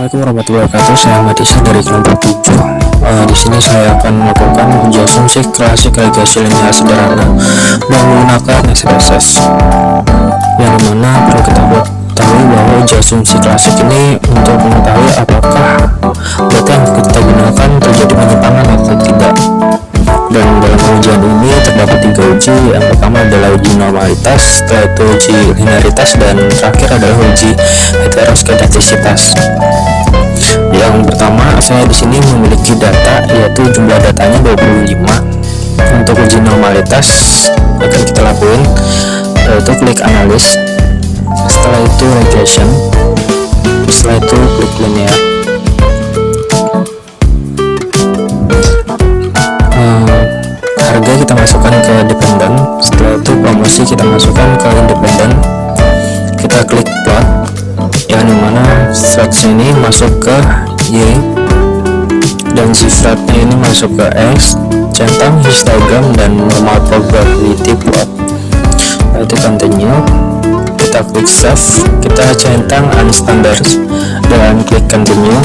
Assalamualaikum warahmatullahi wabarakatuh. Saya Ahmad Isa dari kelompok 7. Di sini saya akan melakukan uji asumsi klasik regresi linear sederhana dan menggunakan SPSS. Yang mana perlu kita ketahui bahwa uji asumsi klasik ini untuk mengetahui apakah data yang kita gunakan terjadi penyimpangan atau tidak. Dan dalam ujian ini terdapat 3 uji. Yang pertama adalah uji normalitas, setelah itu uji linearitas, dan terakhir adalah uji heteroskedastisitas. Yang pertama, saya di sini memiliki data, yaitu jumlah datanya 25. Untuk uji normalitas akan kita lakuin, yaitu klik analis, setelah itu regression, setelah itu klik linear. Harga kita masukkan ke dependen, setelah itu promosi kita masukkan ke independen. Kita klik plot, yang dimana stretch ini masuk ke Y dan zifratnya ini masuk ke X, centang histogram dan normal probability plot. Lalu itu continue, kita klik save, kita centang unstandard dan klik continue.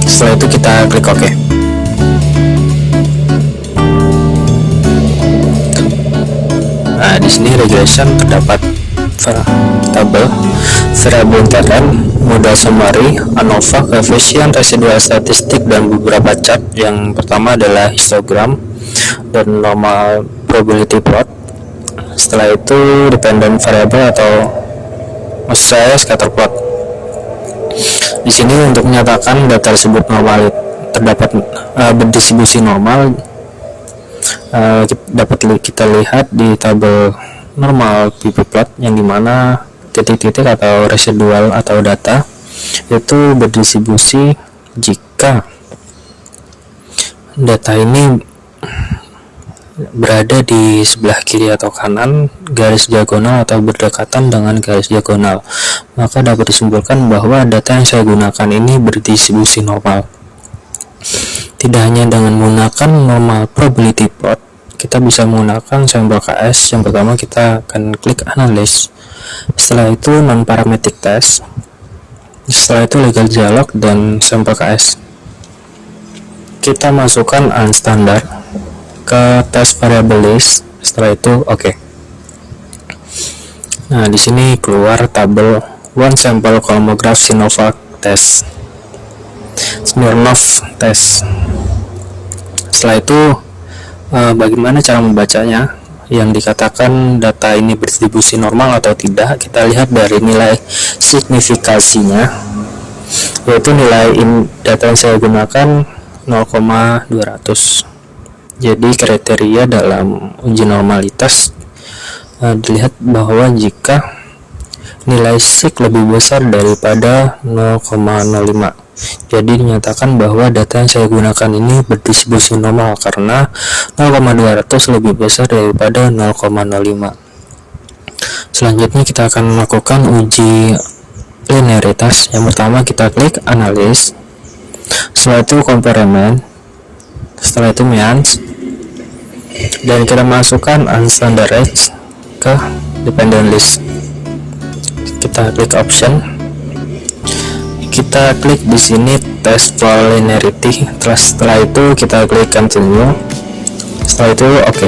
Setelah itu kita klik OK. Nah, di sini regression terdapat tabel variabel intern, modal summary, ANOVA, coefficient, residual statistik, dan beberapa chart. Yang pertama adalah histogram dan normal probability plot. Setelah itu dependent variable atau maksud saya scatter plot. Di sini untuk menyatakan data tersebut normal terdapat berdistribusi normal, dapat kita lihat di tabel normal PP plot, yang dimana titik-titik atau residual atau data itu berdistribusi jika data ini berada di sebelah kiri atau kanan garis diagonal atau berdekatan dengan garis diagonal, maka dapat disimpulkan bahwa data yang saya gunakan ini berdistribusi normal. Tidak hanya dengan menggunakan normal probability plot, kita bisa menggunakan sampel KS. Yang pertama kita akan klik analysis, setelah itu non parametric test, setelah itu legal dialog dan sampel KS. Kita masukkan unstandard ke test variable list, setelah itu OK. Nah, di sini keluar tabel one sample chromograph Sinovac test, Smirnov test. Setelah itu bagaimana cara membacanya? Yang dikatakan data ini berdistribusi normal atau tidak, kita lihat dari nilai signifikasinya, yaitu nilai data yang saya gunakan 0,200. Jadi kriteria dalam uji normalitas dilihat bahwa jika nilai sig lebih besar daripada 0,05, jadi dinyatakan bahwa data yang saya gunakan ini berdistribusi normal karena 0,200 lebih besar daripada 0,05. Selanjutnya kita akan melakukan uji linearitas. Yang pertama kita klik analysis, setelah itu comparement, setelah itu means, dan kita masukkan unstandardized ke dependent list. Kita klik option, kita klik di sini test for linearity. Setelah itu kita klik continue, setelah itu OK.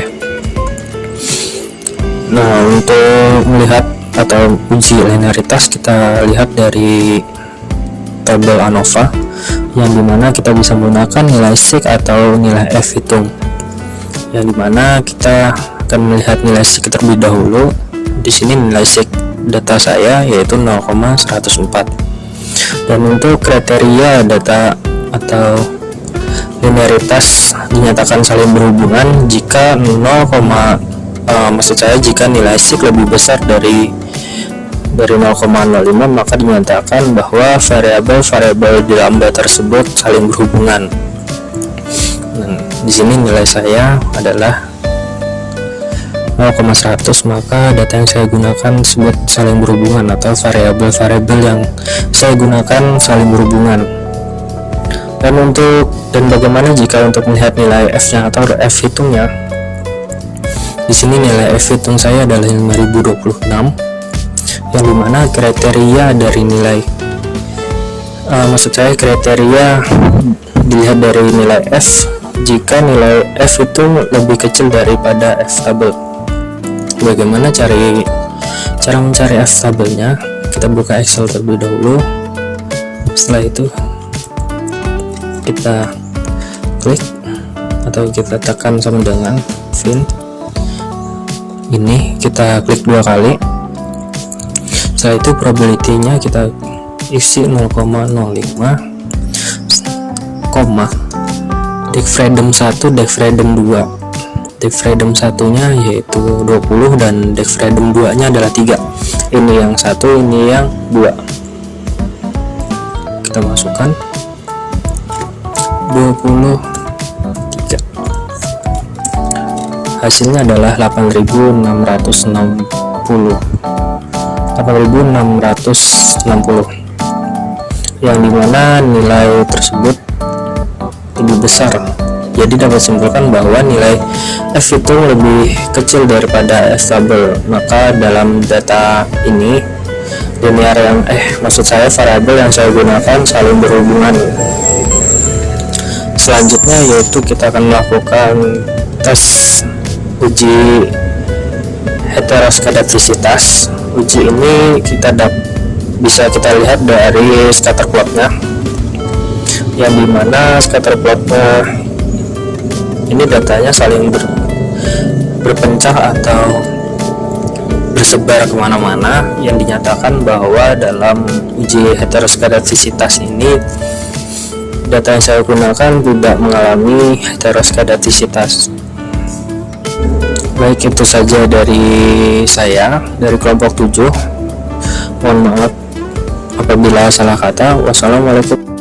Nah, untuk melihat atau uji linearitas kita lihat dari tabel ANOVA, yang dimana kita bisa menggunakan nilai sig atau nilai F hitung, yang dimana kita akan melihat nilai sig terlebih dahulu. Di sini nilai sig data saya yaitu 0,104. Dan untuk kriteria data atau linearitas dinyatakan saling berhubungan jika jika nilai sig lebih besar dari 0,05, maka dinyatakan bahwa variabel di dalam data tersebut saling berhubungan. Nah, di sini nilai saya adalah 0,100, maka data yang saya gunakan tersebut saling berhubungan atau variabel yang saya gunakan saling berhubungan. Dan bagaimana jika untuk melihat nilai F-nya atau F hitungnya? Di sini nilai F hitung saya adalah 5026, yang dimana kriteria dari nilai Maksud saya kriteria dilihat dari nilai F. Jika nilai F itu lebih kecil daripada F tabel. Bagaimana cara mencari F tabelnya? Kita buka Excel terlebih dahulu. Setelah itu kita klik atau kita tekan sama dengan fin. Ini kita klik 2 kali. Setelah itu probability-nya kita isi 0,05, koma Dec-Freedom 1, Dec-Freedom 2. Dec-Freedom 1-nya yaitu 20 dan Dec-Freedom 2-nya adalah 3. Ini yang 1, ini yang 2. Kita masukkan 23. Hasilnya adalah 8.660, yang dimana nilai tersebut lebih besar. Jadi dapat simpulkan bahwa nilai F itu lebih kecil daripada F tabel. Maka dalam data ini linear maksud saya variabel yang saya gunakan saling berhubungan. Selanjutnya yaitu kita akan melakukan tes uji heteroskadastisitas. Uji ini bisa kita lihat dari scatter plotnya, yang dimana scatter plotnya ini datanya saling berpencah atau bersebar kemana-mana, yang dinyatakan bahwa dalam uji heteroskadastisitas ini data yang saya gunakan tidak mengalami heteroskadastisitas. Baik, itu saja dari saya, dari kelompok 7. Mohon maaf apabila salah kata. Wassalamualaikum.